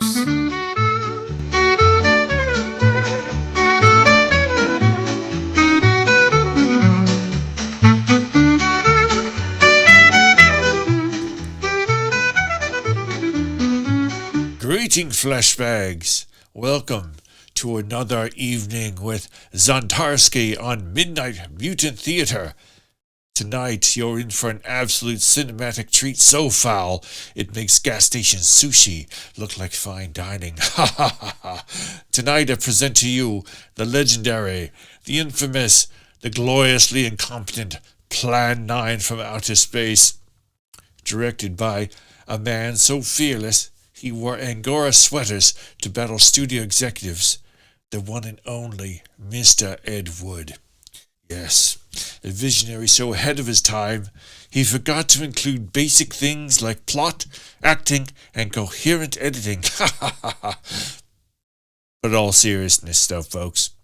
Greetings, fleshbags. Welcome to another evening with Zontarski on Midnight Mutant Theater. Tonight, you're in for an absolute cinematic treat so foul, it makes gas station sushi look like fine dining. Ha ha ha ha. Tonight, I present to you the legendary, the infamous, the gloriously incompetent Plan 9 from Outer Space. Directed by a man so fearless, he wore Angora sweaters to battle studio executives, the one and only Mr. Ed Wood. Yes, a visionary so ahead of his time, he forgot to include basic things like plot, acting, and coherent editing. But all seriousness though, folks.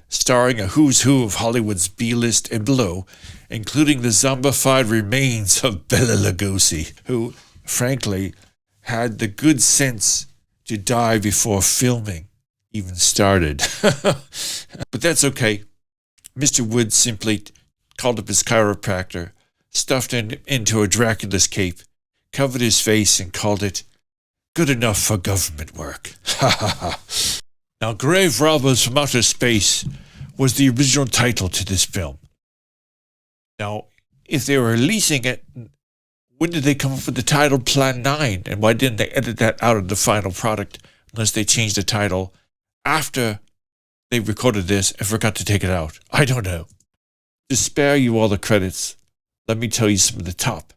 Starring a who's who of Hollywood's B-list and below, including the zombified remains of Bela Lugosi, who, frankly, had the good sense to die before filming even started. But that's okay. Mr. Wood simply called up his chiropractor, stuffed him into a Dracula's cape, covered his face, and called it good enough for government work. Now, Grave Robbers from Outer Space was the original title to this film. Now, if they were releasing it, when did they come up with the title Plan 9? And why didn't they edit that out of the final product unless they changed the title after they recorded this and forgot to take it out? I don't know. To spare you all the credits, let me tell you some of the top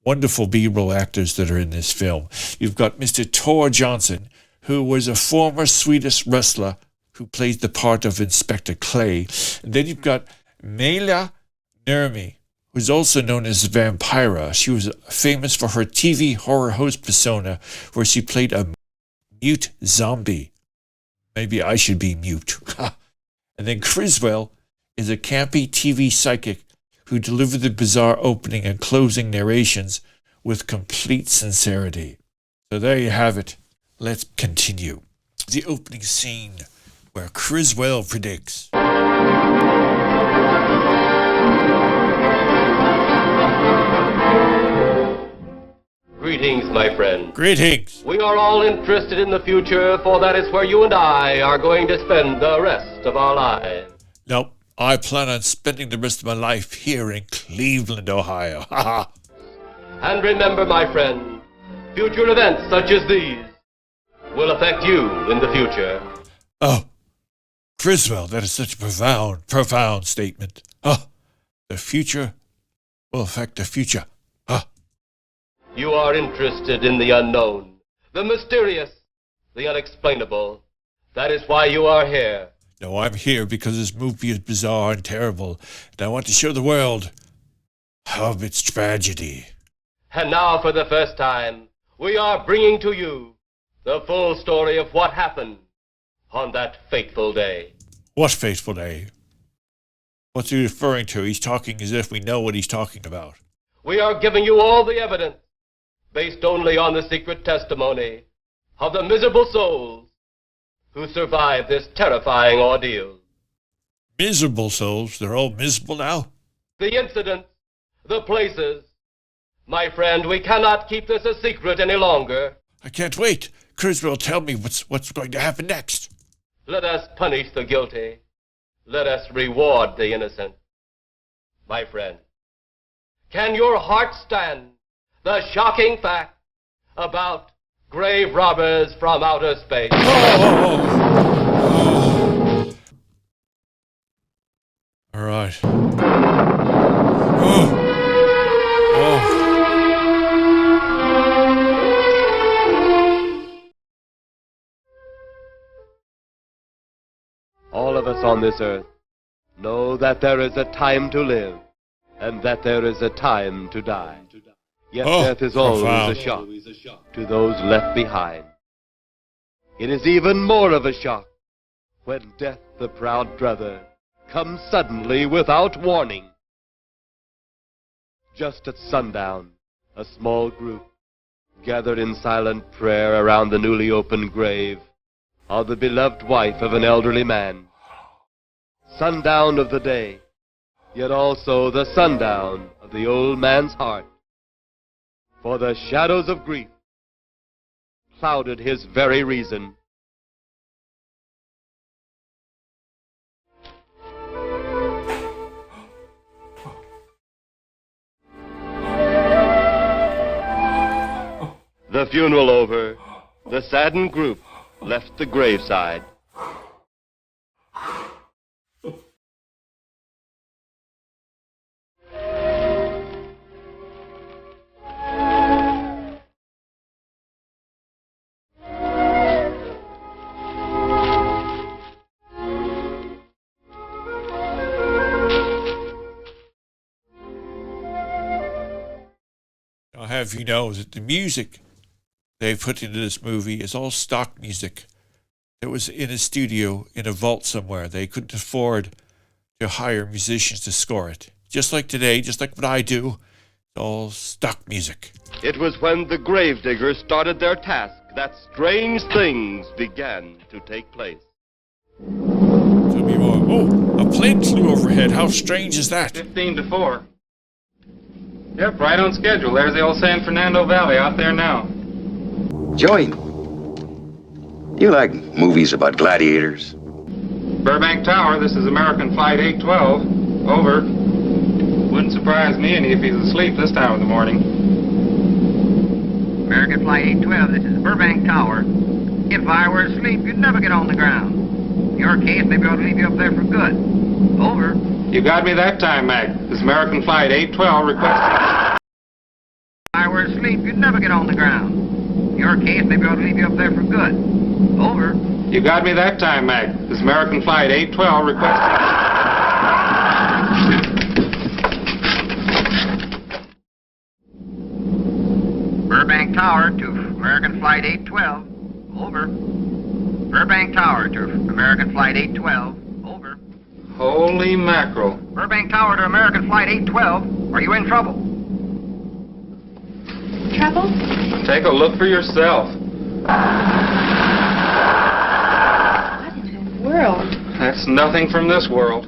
wonderful B-roll actors that are in this film. You've got Mr. Tor Johnson, who was a former Swedish wrestler who plays the part of Inspector Clay. And then you've got Bela Lugosi, who's also known as Vampira. She was famous for her TV horror host persona, where she played a mute zombie. Maybe I should be mute. And then Criswell is a campy TV psychic who delivered the bizarre opening and closing narrations with complete sincerity. So there you have it. Let's continue. The opening scene where Criswell predicts. Greetings, my friend. Greetings. We are all interested in the future, for that is where you and I are going to spend the rest of our lives. Nope. I plan on spending the rest of my life here in Cleveland, Ohio. And remember, my friend, future events such as these will affect you in the future. Oh, Criswell, that is such a profound statement. The future will affect the future. You are interested in the unknown, the mysterious, the unexplainable. That is why you are here. No, I'm here because this movie is bizarre and terrible, and I want to show the world of its tragedy. And now, for the first time, we are bringing to you the full story of what happened on that fateful day. What fateful day? What's he referring to? He's talking as if we know what he's talking about. We are giving you all the evidence, based only on the secret testimony of the miserable souls who survived this terrifying ordeal. Miserable souls? They're all miserable now? The incidents, the places. My friend, we cannot keep this a secret any longer. I can't wait. Criswell, tell me what's going to happen next. Let us punish the guilty. Let us reward the innocent. My friend, can your heart stand the shocking fact about grave robbers from outer space? All right. All of us on this earth know that there is a time to live and that there is a time to die. Yet death is always a shock to those left behind. It is even more of a shock when death, the proud brother, comes suddenly without warning. Just at sundown, a small group, gathered in silent prayer around the newly opened grave of the beloved wife of an elderly man. Sundown of the day, yet also the sundown of the old man's heart. For the shadows of grief clouded his very reason. The funeral over, the saddened group left the graveside. I'll have you know that the music they put into this movie is all stock music. It was in a studio, in a vault somewhere. They couldn't afford to hire musicians to score it. Just like today, just like what I do, it's all stock music. It was when the gravediggers started their task that strange things began to take place. Tell me more. Oh, a plane flew overhead. How strange is that? 15 to 4. Yep, right on schedule. There's the old San Fernando Valley out there now. Joey, you like movies about gladiators? Burbank Tower, this is American Flight 812. Over. Wouldn't surprise me any if he's asleep this time of the morning. American Flight 812, this is Burbank Tower. If I were asleep, you'd never get on the ground. In your case, maybe I ought to leave you up there for good. Over. You got me that time, Mac. This is American Flight 812 requesting... If I were asleep, you'd never get on the ground. In your case, maybe I ought to leave you up there for good. Over. You got me that time, Mac. This is American Flight 812 requesting... Burbank Tower to American Flight 812. Over. Burbank Tower to American Flight 812. Over. Holy mackerel. Burbank Tower to American Flight 812. Are you in trouble? Trouble? Take a look for yourself. What in the world? That's nothing from this world.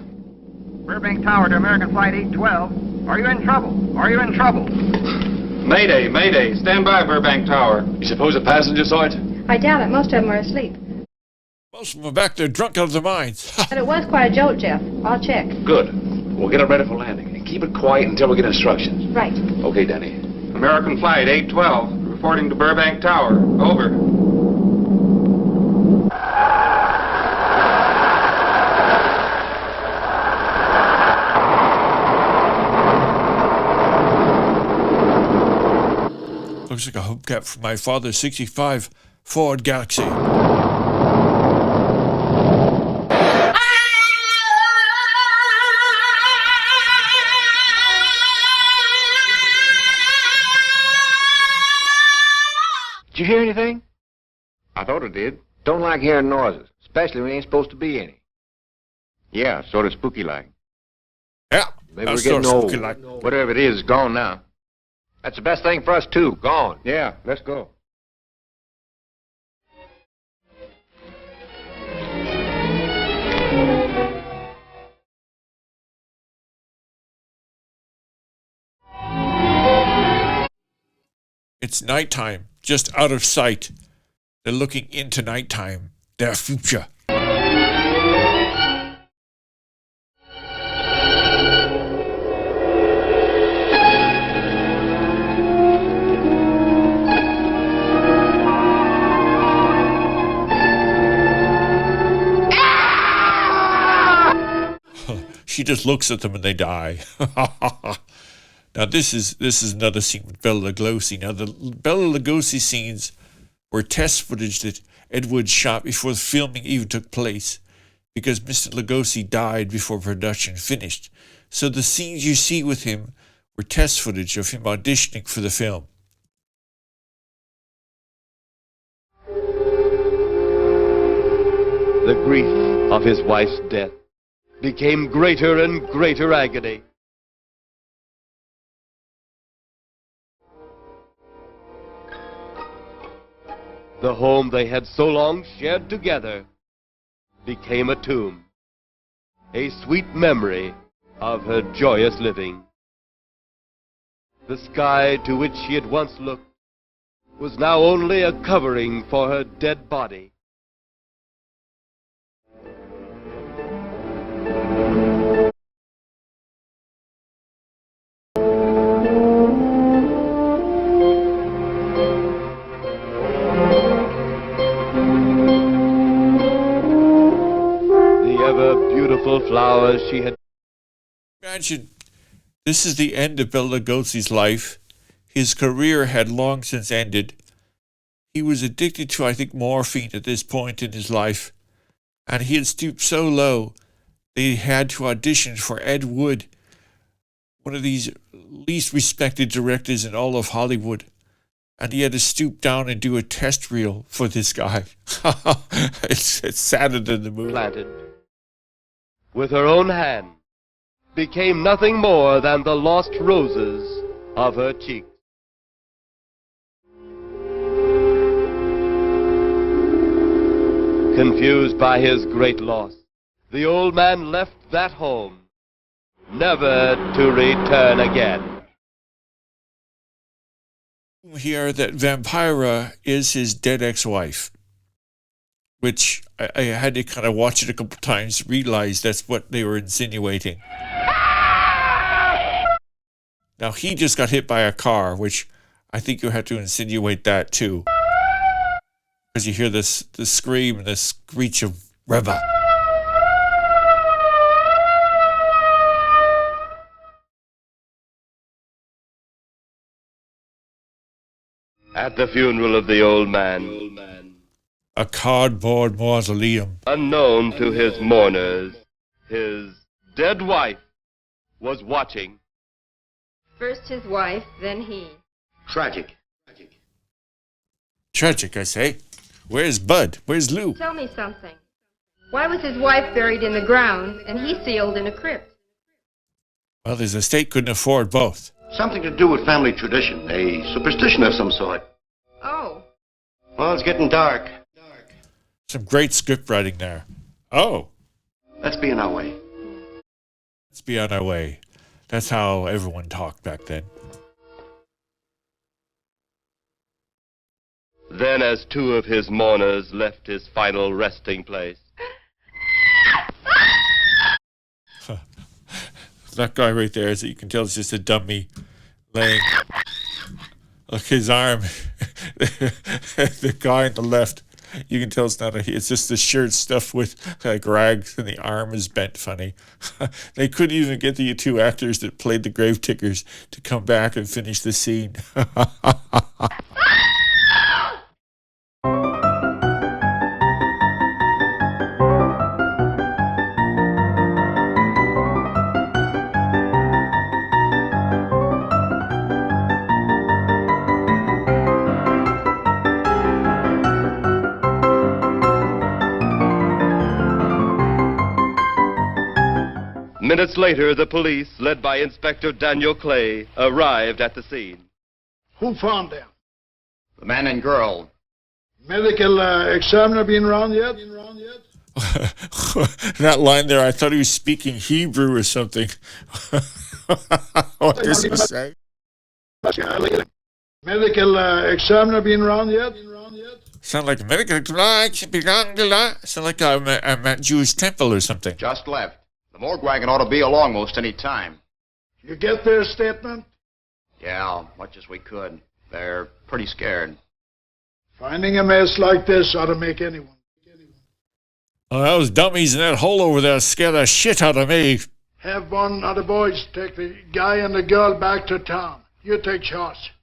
Burbank Tower to American Flight 812. Are you in trouble? Are you in trouble? Mayday, mayday. Stand by, Burbank Tower. You suppose a passenger saw it? I doubt it. Most of them are asleep. Most of them are back there drunk out of their minds. But it was quite a jolt, Jeff. I'll check. Good. We'll get it ready for landing. And keep it quiet until we get instructions. Right. Okay, Danny. American Flight 812, reporting to Burbank Tower. Over. Looks like a hubcap from my father's 65 Ford Galaxy. Did you hear anything? I thought it did. Don't like hearing noises, especially when there ain't supposed to be any. Yeah, sort of spooky-like. Yeah, Maybe we're getting old. Whatever it is gone now. That's the best thing for us, too. Gone. Yeah, let's go. It's nighttime, just out of sight. They're looking into nighttime, their future. She just looks at them and they die. Now this is another scene with Bela Lugosi. Now the Bela Lugosi scenes were test footage that Ed Wood shot before the filming even took place, because Mr. Lugosi died before production finished. So the scenes you see with him were test footage of him auditioning for the film. The grief of his wife's death became greater and greater agony. The home they had so long shared together became a tomb, a sweet memory of her joyous living. The sky to which she had once looked was now only a covering for her dead body. Beautiful flowers she had. Imagine, this is the end of Bela Lugosi's life. His career had long since ended. He was addicted to, I think, morphine at this point in his life. And he had stooped so low, they had to audition for Ed Wood, one of these least respected directors in all of Hollywood. And he had to stoop down and do a test reel for this guy. It's sadder than the movie. Planted with her own hand, became nothing more than the lost roses of her cheeks. Confused by his great loss, the old man left that home, never to return again. Here that Vampira is his dead ex-wife, which I had to kind of watch it a couple times to realize that's what they were insinuating. Now, he just got hit by a car, which I think you have to insinuate that too. Because you hear this scream and this screech of Reva. At the funeral of the old man, A cardboard mausoleum. unknown to his mourners, his dead wife was watching. First his wife, then he. Tragic. Tragic, I say. Where's Bud? Where's Lou? Tell me something. Why was his wife buried in the ground and he sealed in a crypt? Well, his estate couldn't afford both. Something to do with family tradition, a superstition of some sort. Oh. Well, it's getting dark. Some great script writing there. Oh, Let's be on our way. let's be on our way. That's how everyone talked back then. Then, as two of his mourners left his final resting place, That guy right there, as you can tell, is just a dummy laying. Look, his arm. The guy on the left, you can tell it's not it's just the shirt stuffed with like rags and the arm is bent funny. They couldn't even get the two actors that played the grave tickers to come back and finish the scene. minutes later, the police, led by Inspector Daniel Clay, arrived at the scene. Who found them? The man and girl. Medical examiner been around yet? That line there, I thought he was speaking Hebrew or something. What does he say? Medical examiner been around yet? Sound like sound like I'm at Jewish temple or something. Just left. The morgue wagon ought to be along most any time. You get their statement? Yeah, much as we could. They're pretty scared. Finding a mess like this ought to make anyone. Oh, those dummies in that hole over there scare the shit out of me. Have one of the boys take the guy and the girl back to town. You take charge.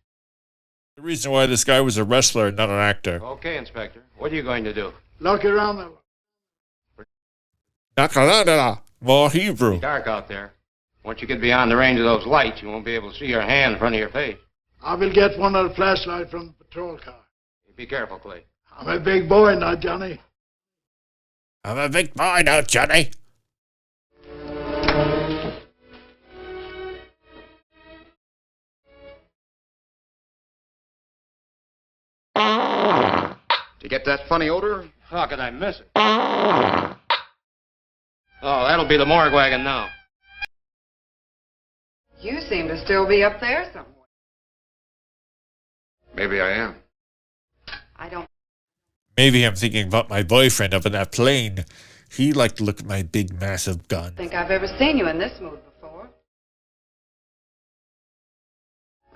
The reason why this guy was a wrestler, not an actor. Okay, Inspector. What are you going to do? Look around the... More Hebrew. Dark out there. Once you get beyond the range of those lights, you won't be able to see your hand in front of your face. I will get one of the flashlights from the patrol car. Be careful, Clay. I'm a big boy now, Johnny. I'm a big boy now, Johnny. You get that funny odor? How could I miss it? Oh, that'll be the morgue wagon now. You seem to still be up there somewhere. Maybe I am. I don't. Maybe I'm thinking about my boyfriend up in that plane. He liked to look at my big, massive gun. think I've ever seen you in this mood before.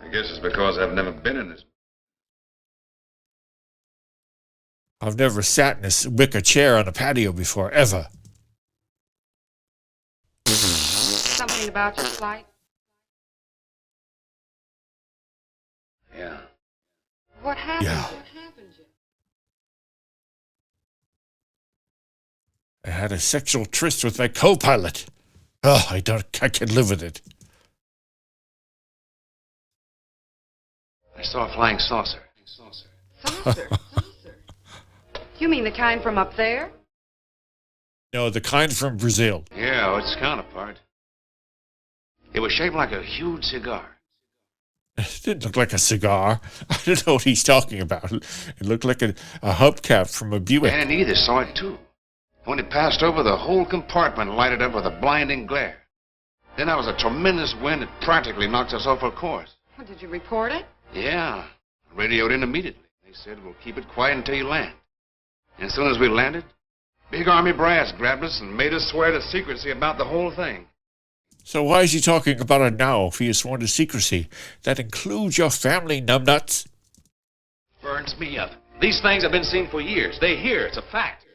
I guess it's because I've never been in this. I've never sat in a wicker chair on a patio before, ever. Something about your flight? Yeah. What happened? Yeah. What happened, Jim? I had a sexual tryst with my co-pilot. Oh, I can't live with it. I saw a flying saucer. Saucer? You mean the kind from up there? No, the kind from Brazil. Yeah, its counterpart. It was shaped like a huge cigar. It didn't look like a cigar. I don't know what he's talking about. It looked like a hubcap from a Buick. And Edith saw it too. When it passed over, the whole compartment lighted up with a blinding glare. Then there was a tremendous wind that practically knocked us off our course. Well, did you report it? Yeah, radioed in immediately. They said, we'll keep it quiet until you land. And as soon as we landed, big army brass grabbed us and made us swear to secrecy about the whole thing. So why is he talking about it now if he has sworn to secrecy? That includes your family, numbnuts. Burns me up. These things have been seen for years. They hear. It's a fact.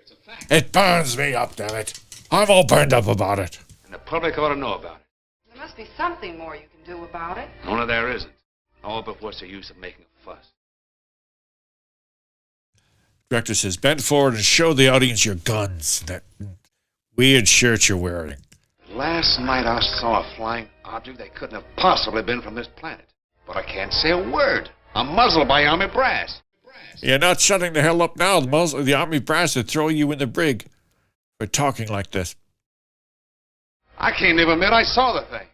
It burns me up, damn it. I'm all burned up about it. And the public ought to know about it. There must be something more you can do about it. Only there isn't. Oh, but what's the use of making a fuss? Director says, bend forward and show the audience your guns. That weird shirt you're wearing. Last night I saw a flying object that couldn't have possibly been from this planet. But I can't say a word. I'm muzzled by army brass. You're not shutting the hell up now. The army brass would throw you in the brig for talking like this. I can't even admit I saw the thing.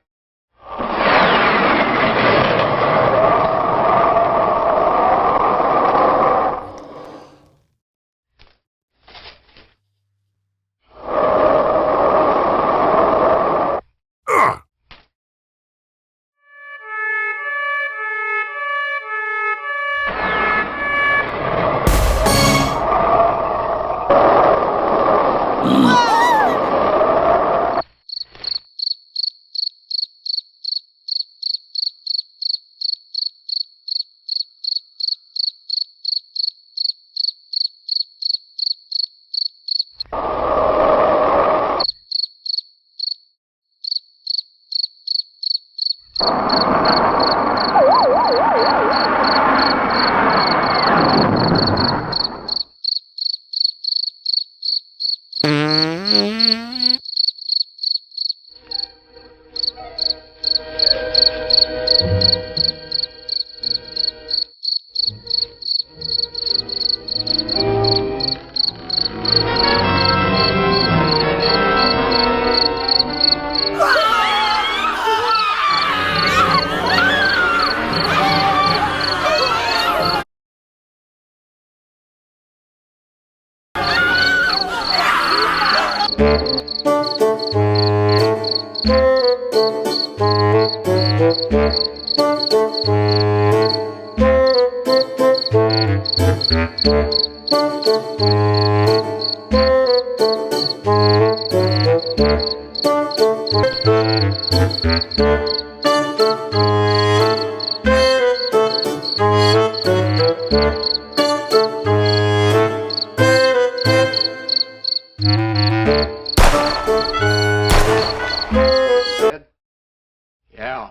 Yeah.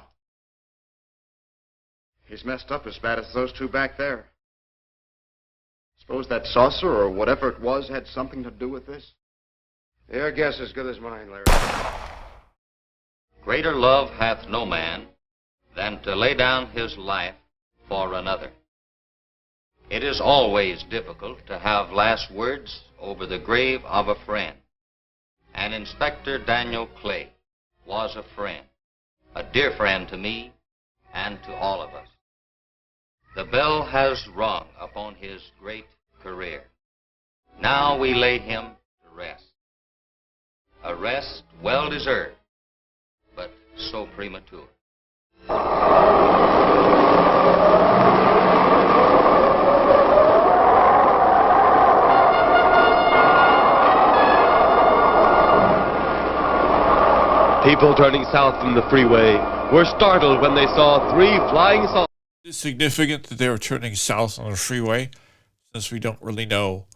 He's messed up as bad as those two back there. Suppose that saucer or whatever it was had something to do with this? Your guess is as good as mine, Larry. Greater love hath no man than to lay down his life for another. It is always difficult to have last words over the grave of a friend. And Inspector Daniel Clay was a friend, a dear friend to me and to all of us. The bell has rung upon his great career. now we lay him to rest. A rest well deserved, but so premature. People turning south from the freeway were startled when they saw 3 flying saucers. It's significant that they were turning south on the freeway, since we don't really know.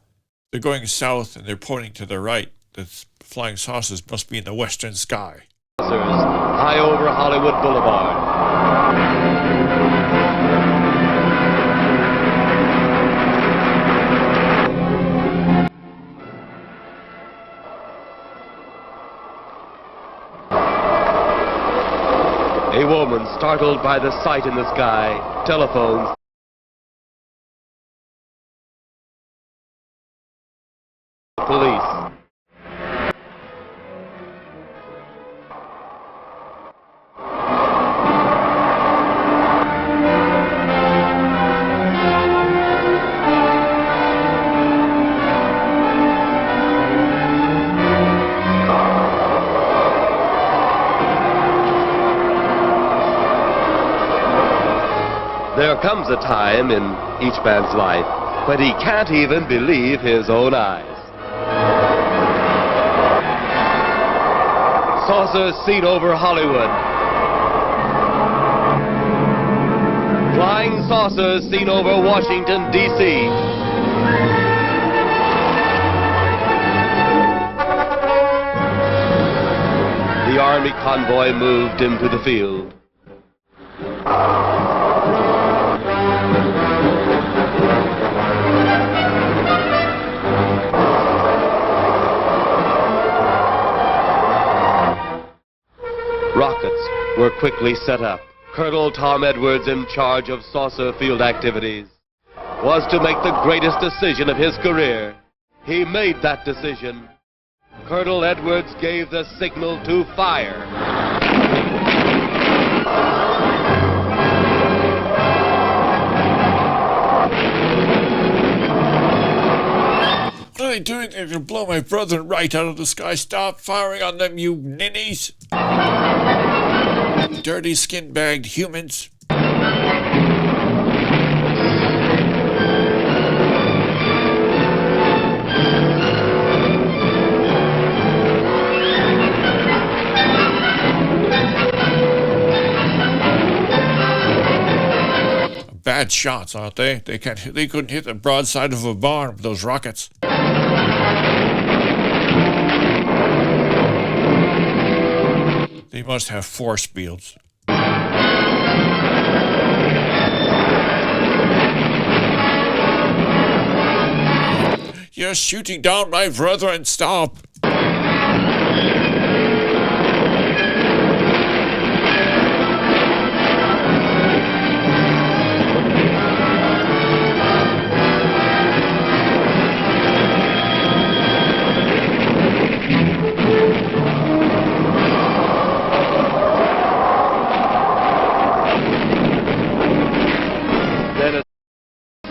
They're going south and they're pointing to the right. The flying saucers must be in the western sky. High over Hollywood Boulevard. A woman, startled by the sight in the sky, telephones. Police. There comes a time in each man's life when he can't even believe his own eyes. Saucers seen over Hollywood. Flying saucers seen over Washington, D.C. The Army convoy moved into the field. Rockets were quickly set up. Colonel Tom Edwards, in charge of saucer field activities, was to make the greatest decision of his career. He made that decision. Colonel Edwards gave the signal to fire. What are they doing? They're going to blow my brother right out of the sky. Stop firing on them, you ninnies. Dirty skin-bagged humans. Bad shots, aren't they? They couldn't hit the broadside of a barn with those rockets. They must have force fields. You're shooting down my brethren, stop!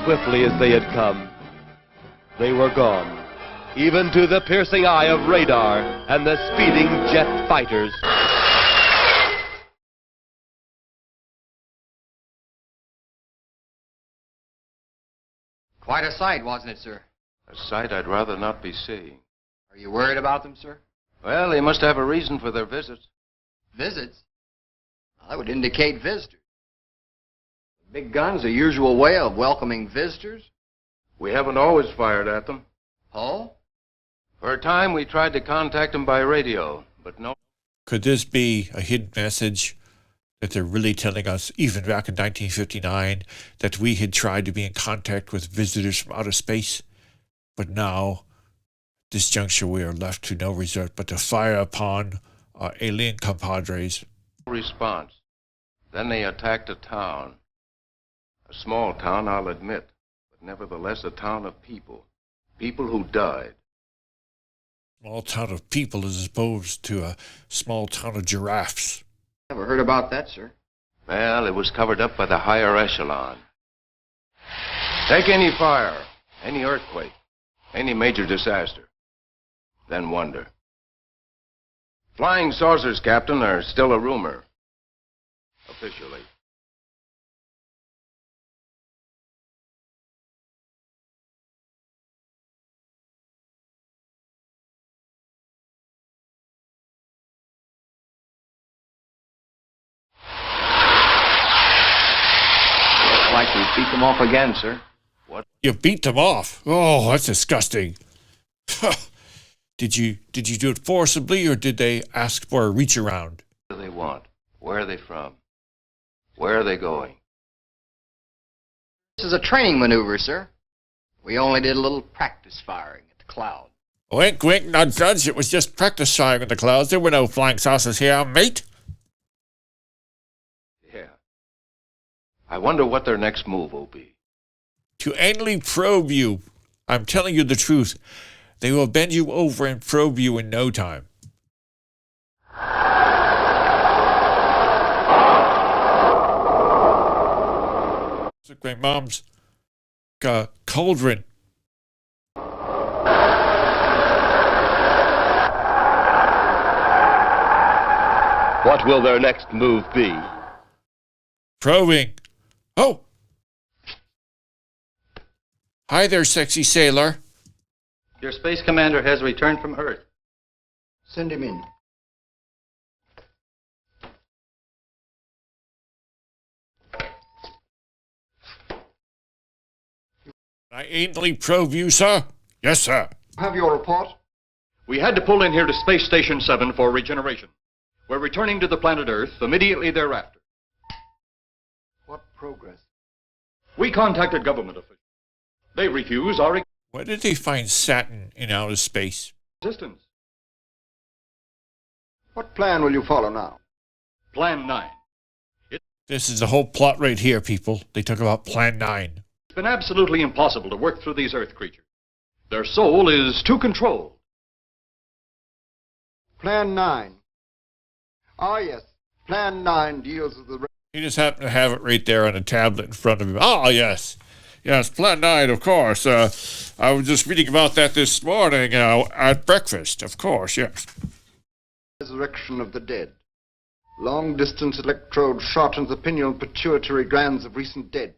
Swiftly as they had come, they were gone, even to the piercing eye of radar and the speeding jet fighters. Quite a sight, wasn't it, sir? A sight I'd rather not be seeing. Are you worried about them, sir? Well, they must have a reason for their visits. Visits? Well, that would indicate visitors. Big gun's a usual way of welcoming visitors. We haven't always fired at them. Oh? For a time, we tried to contact them by radio, but no. Could this be a hidden message that they're really telling us, even back in 1959, that we had tried to be in contact with visitors from outer space? But now, this juncture, we are left to no resort but to fire upon our alien compadres. Response. Then they attacked a town. A small town, I'll admit, but nevertheless a town of people. People who died. Small town of people as opposed to a small town of giraffes. Never heard about that, sir. Well, it was covered up by the higher echelon. Take any fire, any earthquake, Any major disaster. Then wonder. Flying saucers, Captain, are still a rumor. Officially. Looks like we beat them off again, sir. What? You beat them off? Oh, that's disgusting. Did you do it forcibly, or did they ask for a reach around? What do they want? Where are they from? Where are they going? This is a training maneuver, sir. We only did a little practice firing at the cloud. Wink, wink, nudge, nudge. It was just practice firing in the clouds. There were no flying saucers here, mate. Yeah. I wonder what their next move will be. To anally probe you. I'm telling you the truth. They will bend you over and probe you in no time. It's like my mom's cauldron. What will their next move be? Probing. Oh! Hi there, sexy sailor. Your space commander has returned from Earth. Send him in. I anally probe you, sir? Yes, sir. Have your report? We had to pull in here to Space Station 7 for regeneration. We're returning to the planet Earth immediately thereafter. What progress? We contacted government officials. They refuse our Where did they find Saturn in outer space? existence. What plan will you follow now? Plan 9. This is the whole plot right here, people. They talk about Plan 9. It's been absolutely impossible to work through these Earth creatures. Their soul is too controlled. Plan 9. Ah, yes. Plan 9 deals with the... He just happened to have it right there on a tablet in front of him. Ah, yes. Yes, Plan 9, of course. I was just reading about that this morning at breakfast, of course, yes. Resurrection of the dead. Long-distance electrode shot into the pineal and pituitary glands of recent dead.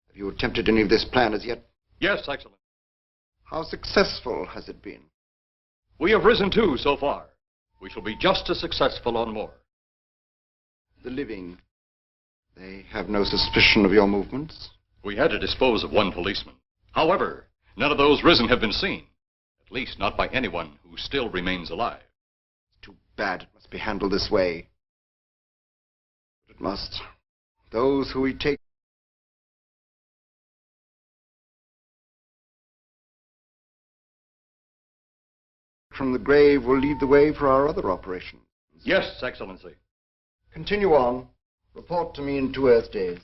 Have you attempted any of this plan as yet? Yes, excellent. How successful has it been? We have risen too so far. We shall be just as successful on more. The living, they have no suspicion of your movements? We had to dispose of one policeman. However, none of those risen have been seen. At least not by anyone who still remains alive. It's too bad it must be handled this way. But it must. Those who we take from the grave will lead the way for our other operations. Yes, Excellency. Continue on. Report to me in 2 Earth days.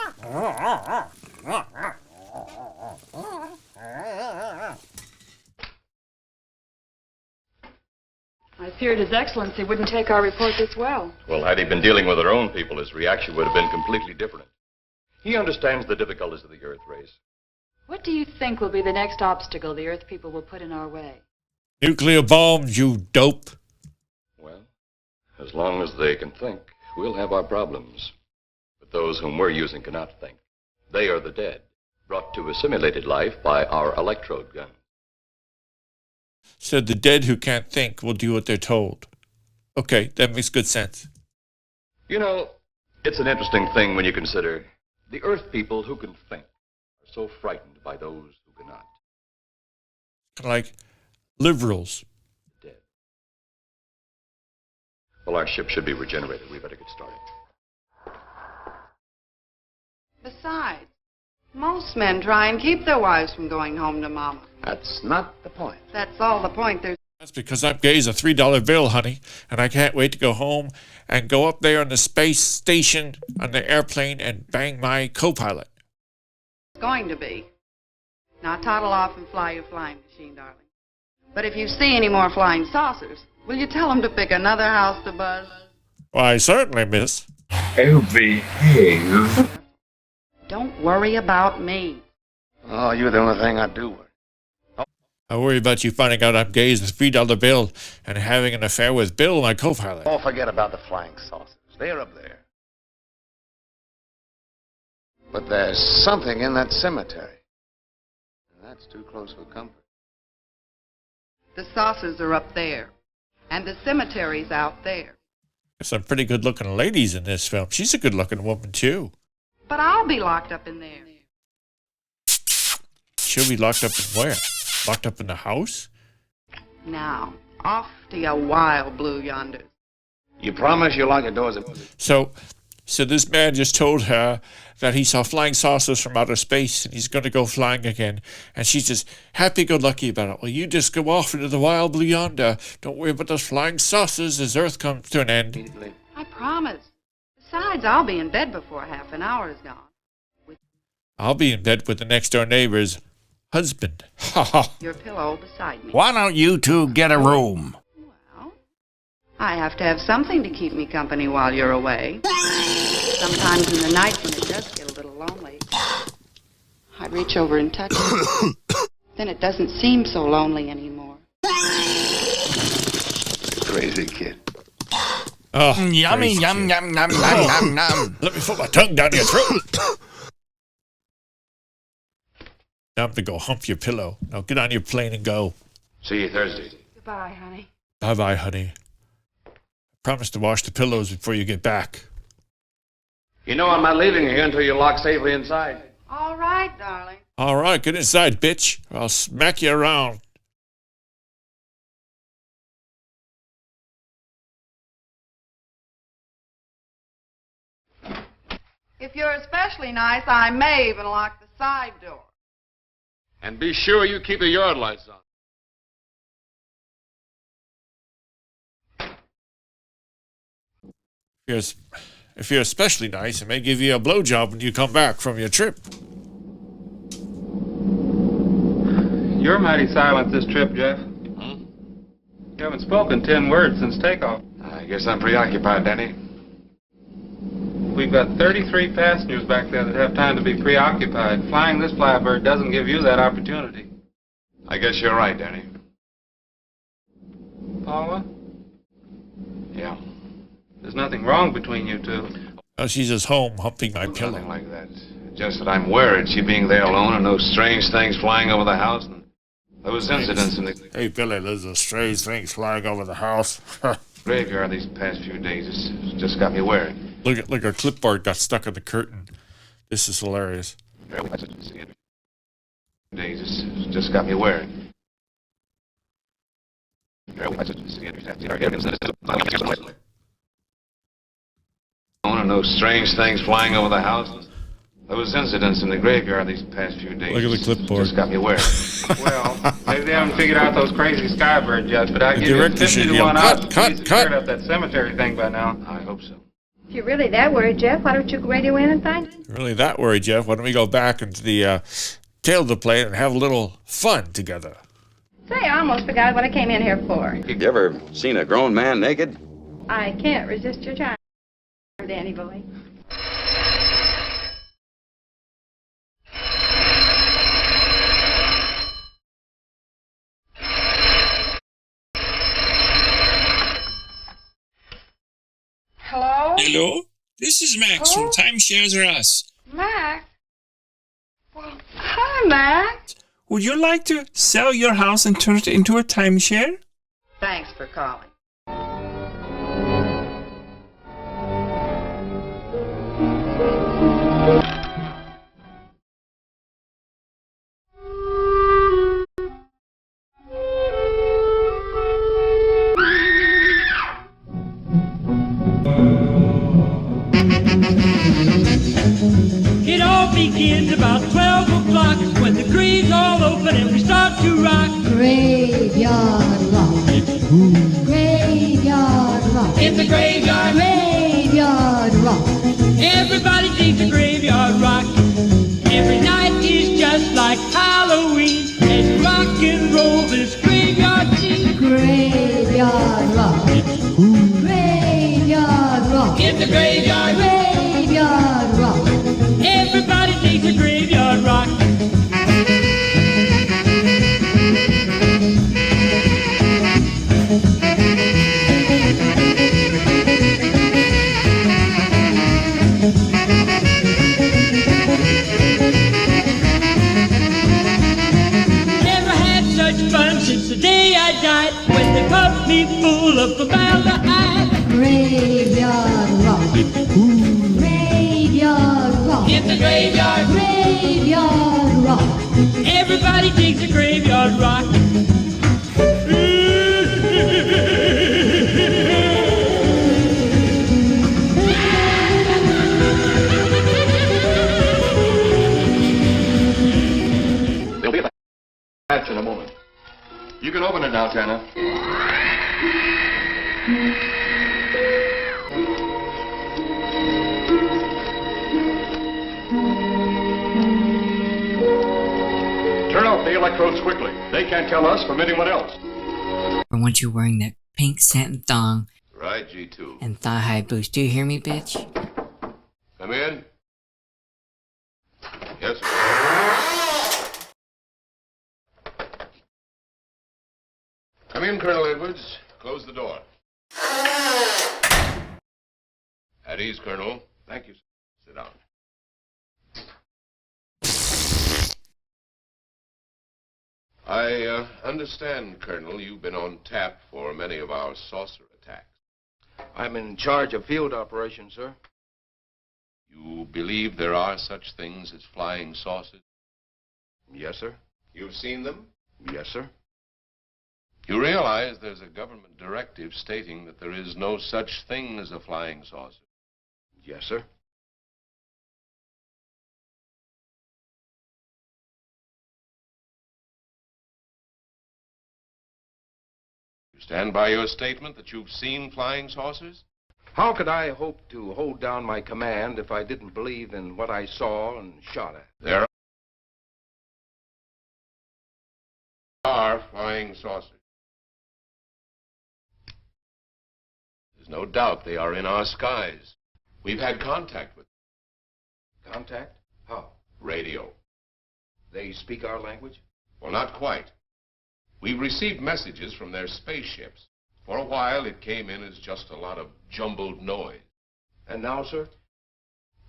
I feared His Excellency wouldn't take our report this well. Well, had he been dealing with our own people, his reaction would have been completely different. He understands the difficulties of the Earth race. What do you think will be the next obstacle the Earth people will put in our way? Nuclear bombs, you dope. Well, as long as they can think, we'll have our problems. But those whom we're using cannot think. They are the dead, brought to a simulated life by our electrode gun. So the dead who can't think will do what they're told. Okay, that makes good sense. You know, it's an interesting thing when you consider the Earth people who can think are so frightened by those who cannot. Like liberals. Dead. Well, our ship should be regenerated. We better get started. Besides, most men try and keep their wives from going home to Mama. That's not the point. That's all the point. That's because I'm gay as a $3 bill, honey, and I can't wait to go home and go up there on the space station on the airplane and bang my co-pilot. It's going to be. Now toddle off and fly your flying machine, darling. But if you see any more flying saucers, will you tell them to pick another house to buzz? Why, certainly, miss. Oh, behave. Don't worry about me. Oh, you're the only thing I do worry. I worry about you finding out I'm gay as the $3 bill and having an affair with Bill, my co-pilot. Oh, forget about the flying saucers. They're up there. But there's something in that cemetery. And that's too close for comfort. The saucers are up there, and the cemetery's out there. There's some pretty good-looking ladies in this film. She's a good-looking woman, too. But I'll be locked up in there. She'll be locked up in where? Locked up in the house? Now, off to your wild blue yonder. You promise you'll lock your doors? So this man just told her that he saw flying saucers from outer space and he's going to go flying again. And she's just happy-go-lucky about it. Well, you just go off into the wild blue yonder. Don't worry about those flying saucers as Earth comes to an end. I promise. Besides, I'll be in bed before half an hour is gone. I'll be in bed with the next-door neighbor's husband. Ha ha. Your pillow beside me. Why don't you two get a room? Well, I have to have something to keep me company while you're away. Sometimes in the night when it does get a little lonely, I reach over and touch it. Then it doesn't seem so lonely anymore. Crazy kid. Oh, yummy, yum, yum, yum, yum, yum. Let me put my tongue down your throat. Time to go hump your pillow. Now get on your plane and go. See you Thursday. Goodbye, honey. Bye-bye, honey. Promise to wash the pillows before you get back. You know I'm not leaving you here until you're locked safely inside. All right, darling. All right, get inside, bitch, or I'll smack you around. If you're especially nice, I may even lock the side door. And be sure you keep the yard lights on. If you're especially nice, I may give you a blowjob when you come back from your trip. You're mighty silent this trip, Jeff. You haven't spoken 10 words since takeoff. I guess I'm preoccupied, Danny. We've got 33 passengers back there that have time to be preoccupied. Flying this flybird doesn't give you that opportunity. I guess you're right, Danny. Paula? Yeah. There's nothing wrong between you two. Oh, she's just home humping my pillow. Nothing like that. Just that I'm worried, she being there alone and those strange things flying over the house and those incidents in the Hey, Billy, there's a strange things flying over the house. graveyard these past few days. It's just got me worried. Look, our clipboard got stuck in the curtain. This is hilarious. Days, it's just got me worried. And those strange things flying over the house. Those incidents in the graveyard these past few days. Look at the clipboard. Just got me worried. Well, maybe they haven't figured out those crazy skybirds yet, but I give you director 50 should to yell, 1 out. cut, He's cut. cleared up that cemetery thing by now. I hope so. If you're really that worried, Jeff, why don't you radio in and find it? Really that worried, Jeff? Why don't we go back into the tail of the plane and have a little fun together? Say, I almost forgot what I came in here for. You ever seen a grown man naked? I can't resist your charm, Danny boy. Hello? Hello? This is Max from Timeshares R Us. Mac? Well, hi, Mac. Would you like to sell your house and turn it into a timeshare? Thanks for calling. It all begins about 12 o'clock when the grave's all open and we start to rock. Graveyard rock. Graveyard rock. It's a graveyard. Graveyard rock. Everybody sings a graveyard rock. Every night is just like Halloween. Let's rock and roll this graveyard scene. Graveyard rock. Graveyard rock. It's a graveyard. Graveyard rock. Everybody sings a graveyard rock. died when they pumped me full of formaldehyde. Graveyard rock. Graveyard rock. In the graveyard. Graveyard rock. Everybody digs a graveyard rock. They'll be at the hatch in a moment. You can open it now, Tanner. Turn off the electrodes quickly. They can't tell us from anyone else. I want you wearing that pink satin thong Right, G2. and thigh-high boots. Do you hear me, bitch? Come in. Yes, sir. Come in, Colonel Edwards. Close the door. At ease, Colonel. Thank you, sir. Sit down. I understand, Colonel, you've been on tap for many of our saucer attacks. I'm in charge of field operations, sir. You believe there are such things as flying saucers? Yes, sir. You've seen them? Yes, sir. You realize there's a government directive stating that there is no such thing as a flying saucer? Yes, sir. You stand by your statement that you've seen flying saucers? How could I hope to hold down my command if I didn't believe in what I saw and shot at? There are flying saucers. There's no doubt they are in our skies. We've had contact with them. Contact? How? Radio. They speak our language? Well, not quite. We've received messages from their spaceships. For a while, it came in as just a lot of jumbled noise. And now, sir?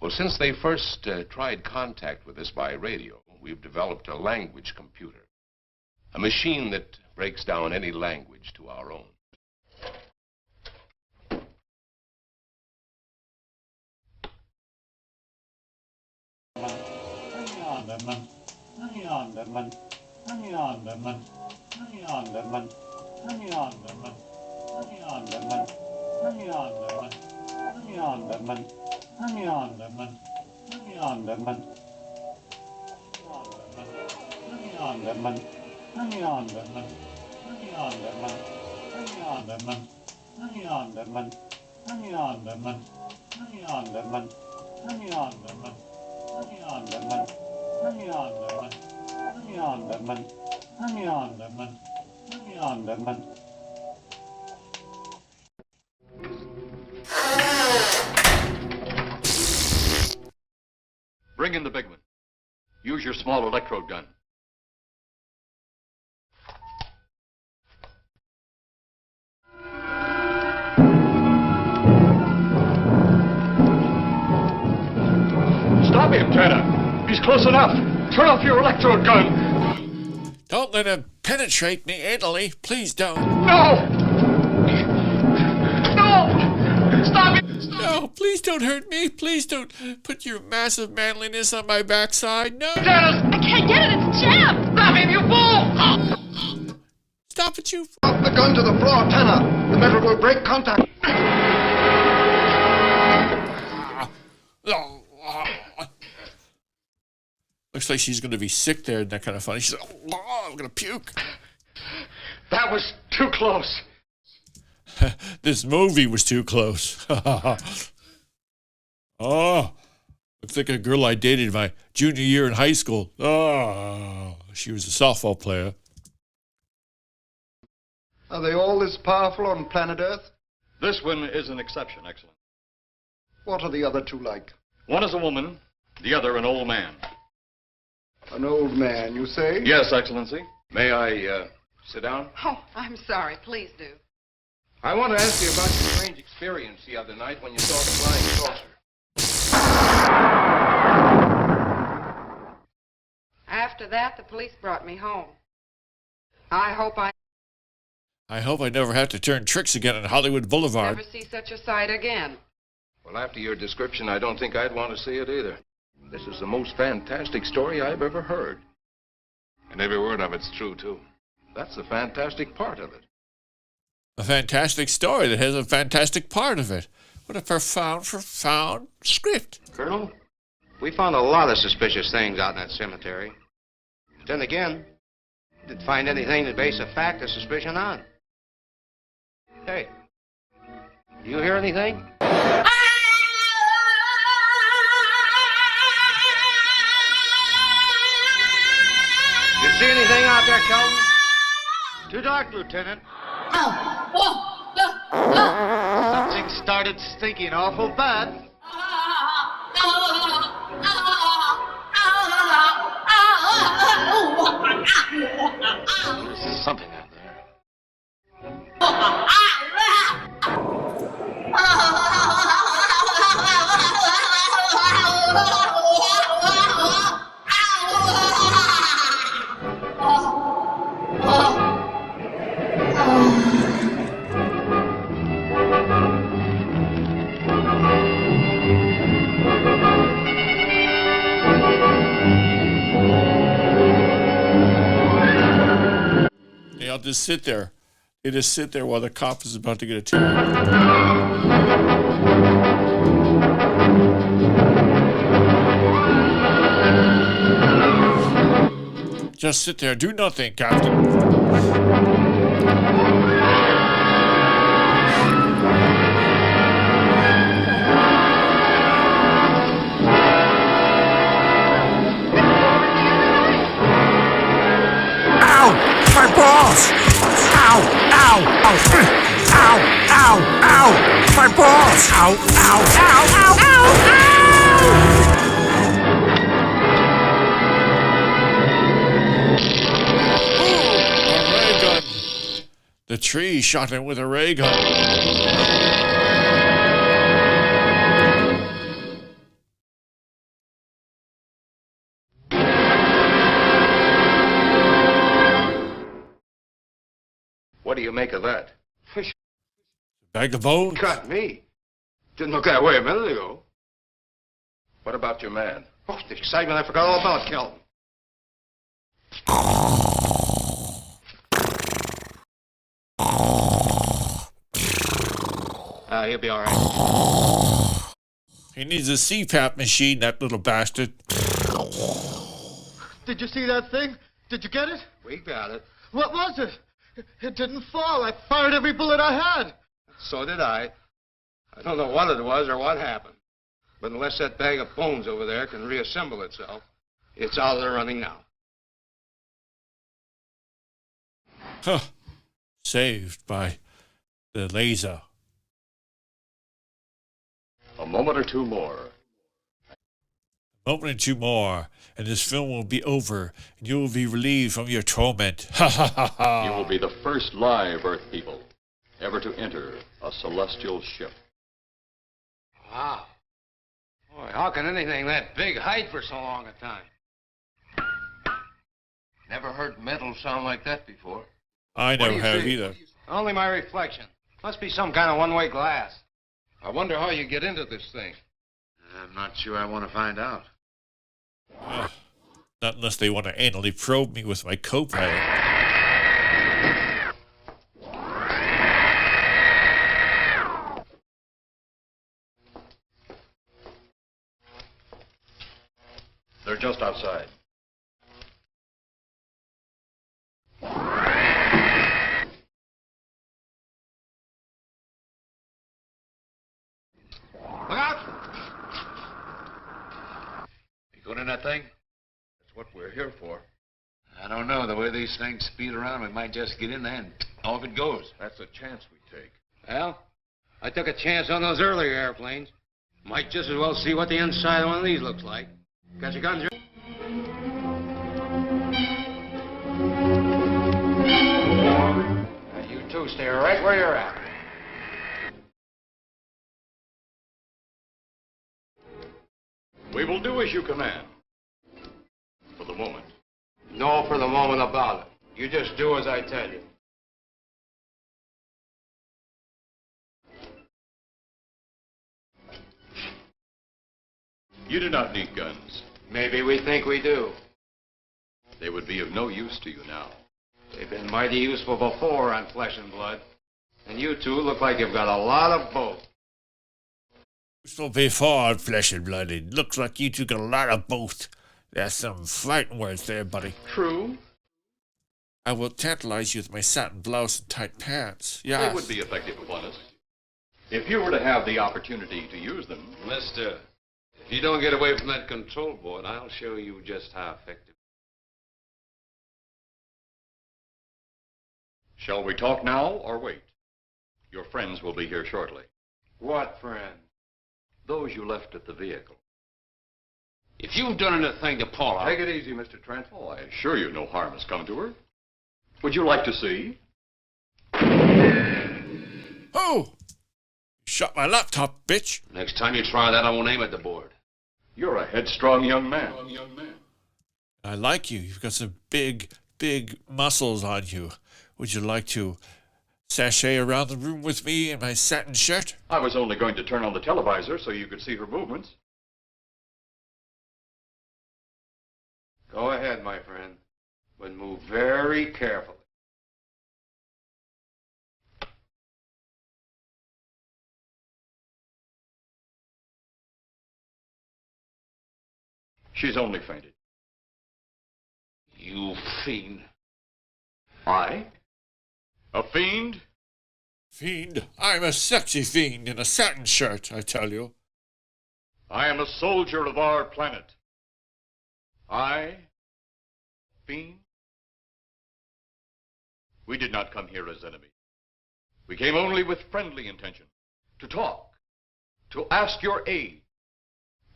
Well, since they first tried contact with us by radio, we've developed a language computer. A machine that breaks down any language to our own. Bring in the big one. Use your small electrode gun. Stop him, Tanner. He's close enough. Turn off your electrode gun. Don't let him penetrate me anally. Please don't. No! No! Stop it! No, please don't hurt me. Please don't put your massive manliness on my backside. No. Dennis! I can't get it. It's jammed. Stop him, you fool! Stop it, you. Drop the gun to the floor, Tanner. The metal will break contact. Looks like she's going to be sick there, and that kind of funny. She's like, oh, I'm going to puke. That was too close. This movie was too close. Oh, looks like a girl I dated my junior year in high school. Oh, she was a softball player. Are they all this powerful on planet Earth? This one is an exception, Excellent. What are the other two like? One is a woman, the other an old man. An old man, you say? Yes, Excellency. May I sit down? Oh, I'm sorry. Please do. I want to ask you about your strange experience the other night when you saw the flying saucer. After that, the police brought me home. I hope I I hope I never have to turn tricks again on Hollywood Boulevard. Never see such a sight again. Well, after your description, I don't think I'd want to see it either. This is the most fantastic story I've ever heard. And every word of it's true, too. That's the fantastic part of it. A fantastic story that has a fantastic part of it. What a profound script. Colonel, we found a lot of suspicious things out in that cemetery. Then again, didn't find anything to base a fact or suspicion on. Hey, do you hear anything? You see anything out there, Kelton? Too dark, Lieutenant. Something started stinking awful bad. There's something out there. I'll just sit there. They just sit there while the cop is about to get attacked. Just sit there. Do nothing, Captain. My balls! Ow! Ow! Ow! Ow! Ow! Ow! My balls! Ow! Ow! Ow! Ow! Ow! Ooh, a ray gun. The tree shot him with a ray gun. What do you make of that? Bag of bones? Got me. Didn't look that way a minute ago. What about your man? Oh, the excitement I forgot all about, Kelton. He'll be all right. He needs a CPAP machine, that little bastard. Did you see that thing? Did you get it? We got it. What was it? It didn't fall. I fired every bullet I had. So did I. I don't know what it was or what happened. But unless that bag of bones over there can reassemble itself, it's out of the running now. Huh. Saved by the laser. A moment or two more. A moment or two more, and this film will be over, and you will be relieved from your torment. Ha ha ha ha! You will be the first live Earth people ever to enter a celestial ship. Wow. Boy, how can anything that big hide for so long a time? Never heard metal sound like that before. I What do never you have see? either. Only my reflection. Must be some kind of one-way glass. I wonder how you get into this thing. I'm not sure I want to find out. Not unless they want to anally probe me with my co-pilot. They're just outside. Look out! You going in that thing? That's what we're here for. I don't know. The way these things speed around, we might just get in there and off it goes. That's a chance we take. Well, I took a chance on those earlier airplanes. Might just as well see what the inside of one of these looks like. Got your guns ready? Now, you two stay right where you're at. We will do as you command. For the moment. No for the moment about it. You just do as I tell you. You do not need guns. Maybe we think we do. They would be of no use to you now. They've been mighty useful before on Flesh and Blood. And you two look like you've got a lot of both. So before on Flesh and Blood, it looks like you two got a lot of both. There's some fighting words there, buddy. True. I will tantalize you with my satin blouse and tight pants. Yeah. They would be effective upon us. If you were to have the opportunity to use them. Mister, if you don't get away from that control board, I'll show you just how effective. Shall we talk now or wait? Your friends will be here shortly. What friend? Those you left at the vehicle. If you've done anything to Paula... Take it easy, Mr. Trent. Oh, I assure you no harm has come to her. Would you like to see? Oh! Shot my laptop, bitch. Next time you try that, I won't aim at the board. You're a headstrong young man. I like you. You've got some big, big muscles on you. Would you like to sashay around the room with me in my satin shirt? I was only going to turn on the televisor so you could see her movements. Go ahead, my friend, but move very carefully. She's only fainted. You fiend. I? A fiend? Fiend? I'm a sexy fiend in a satin shirt, I tell you. I am a soldier of our planet. I? Fiend? We did not come here as enemies. We came only with friendly intention. To talk. To ask your aid.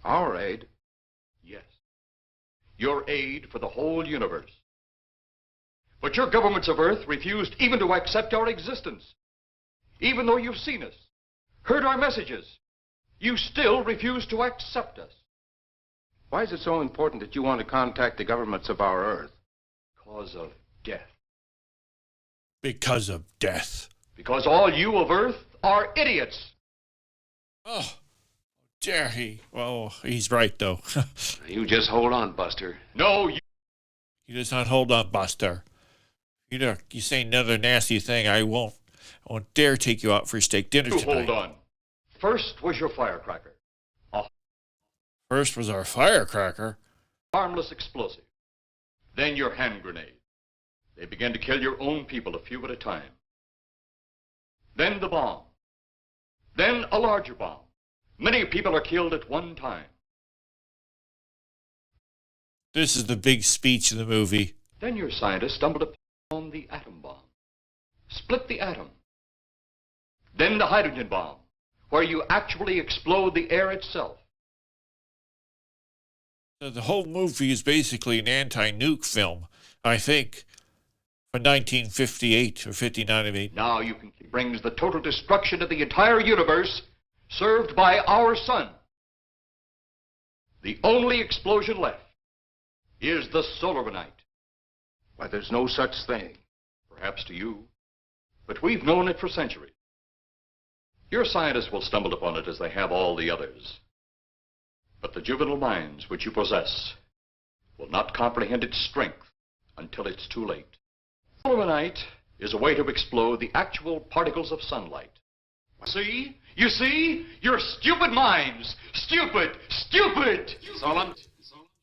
Our aid? Yes. Your aid for the whole universe. But your governments of Earth refused even to accept our existence. Even though you've seen us, heard our messages, you still refuse to accept us. Why is it so important that you want to contact the governments of our Earth? Because of death. Because of death. Because all you of Earth are idiots. Oh, dare he? Well, he's right, though. You just hold on, Buster. No, you... You just not hold on, Buster. You say another nasty thing, I won't dare take you out for steak dinner tonight. Hold on. First was your firecracker. First was our firecracker. Harmless explosive. Then your hand grenade. They began to kill your own people a few at a time. Then the bomb. Then a larger bomb. Many people are killed at one time. This is the big speech in the movie. Then your scientists stumbled upon the atom bomb. Split the atom. Then the hydrogen bomb, where you actually explode the air itself. The whole movie is basically an anti-nuke film, I think, from 1958 or 59, I mean. Now you can brings the total destruction of the entire universe served by our sun. The only explosion left is the solar night. Why, there's no such thing. Perhaps to you, but we've known it for centuries. Your scientists will stumble upon it as they have all the others. But the juvenile minds which you possess will not comprehend its strength until it's too late. Solar night is a way to explode the actual particles of sunlight. See? You see? Your stupid minds! Stupid! Stupid! Solon?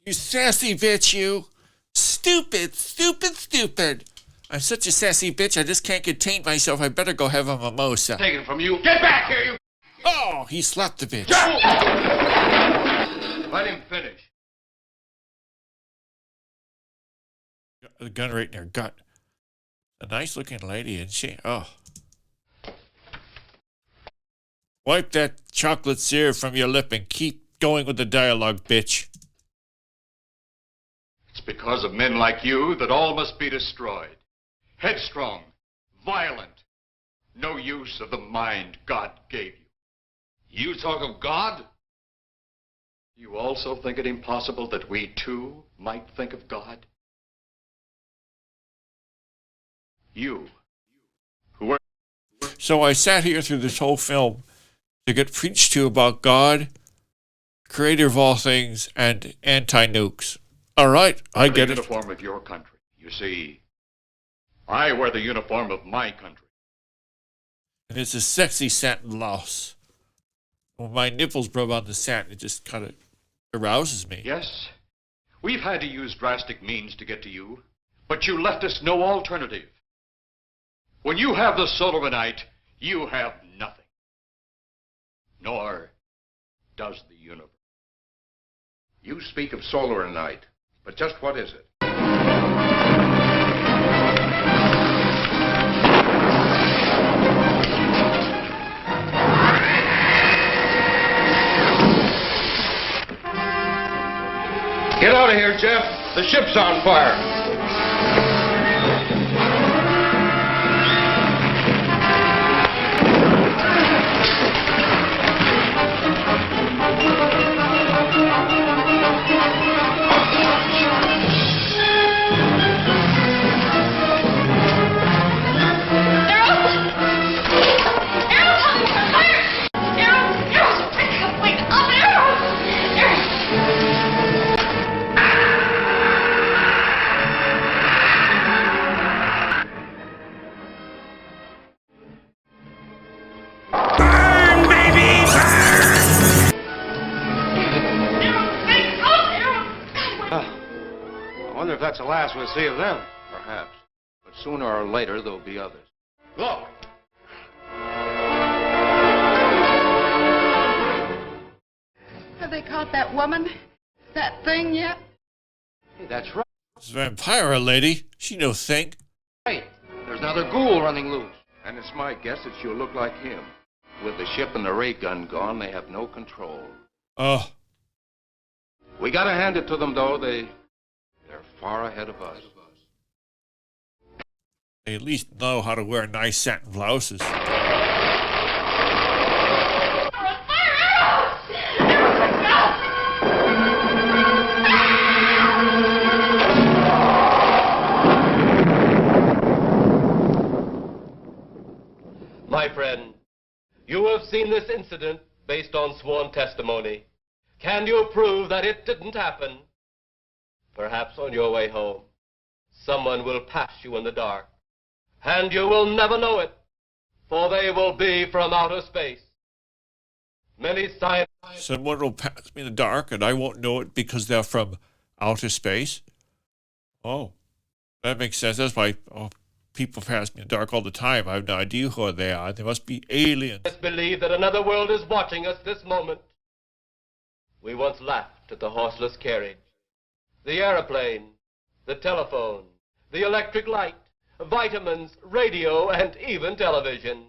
You sassy bitch, you! Stupid, stupid, stupid! I'm such a sassy bitch, I just can't contain myself. I better go have a mimosa. Taken from you. Get back here, you... Oh, he slapped the bitch. Let him finish. Got the gun right in her gut. A nice looking lady, isn't she? Oh. Wipe that chocolate syrup from your lip and keep going with the dialogue, bitch. It's because of men like you that all must be destroyed. Headstrong, violent, no use of the mind God gave you. You talk of God? You also think it impossible that we too might think of God? You, who are... So I sat here through this whole film to get preached to about God, creator of all things, and anti-nukes. All right, I get it. The uniform of your country. You see, I wear the uniform of my country. And it's a sexy satin blouse. When my nipples rub on the satin, it just kind of arouses me. Yes, we've had to use drastic means to get to you, but you left us no alternative. When you have the Solomonite, you have nothing. Nor does the universe. You speak of solar night, but just what is it? Get out of here, Jeff. The ship's on fire. That's the last we'll see of them. Perhaps. But sooner or later, there'll be others. Look! Have they caught that woman? That thing yet? Hey, that's right. This Vampira lady, she no think. Hey, there's another ghoul running loose. And it's my guess that she'll look like him. With the ship and the ray gun gone, they have no control. Oh. We gotta hand it to them, though. They're far ahead of us. They at least know how to wear nice satin blouses. My friend, you have seen this incident based on sworn testimony. Can you prove that it didn't happen? Perhaps on your way home, someone will pass you in the dark, and you will never know it, for they will be from outer space. Many scientists... Someone will pass me in the dark, and I won't know it because they're from outer space? Oh, that makes sense. That's why people pass me in the dark all the time. I have no idea who they are. They must be aliens. Believe that another world is watching us this moment. We once laughed at the horseless carriage, the airplane, the telephone, the electric light, vitamins, radio, and even television.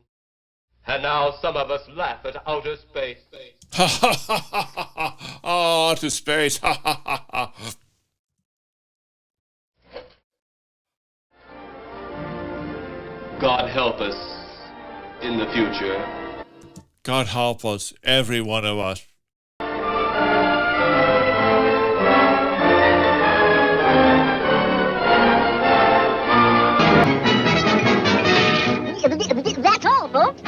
And now some of us laugh at outer space. Ha ha ha ha ha! Oh, outer space! Ha ha ha ha! God help us in the future. God help us, every one of us. That's all, folks.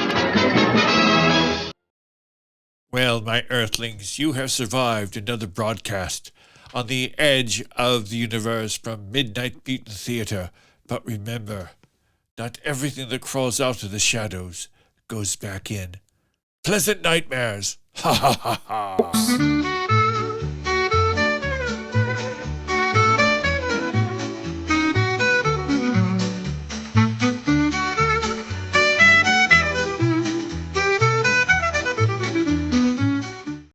Well, my Earthlings, you have survived another broadcast on the edge of the universe from Midnight Mutant Theater. But remember, not everything that crawls out of the shadows goes back in. Pleasant nightmares. Ha ha ha ha.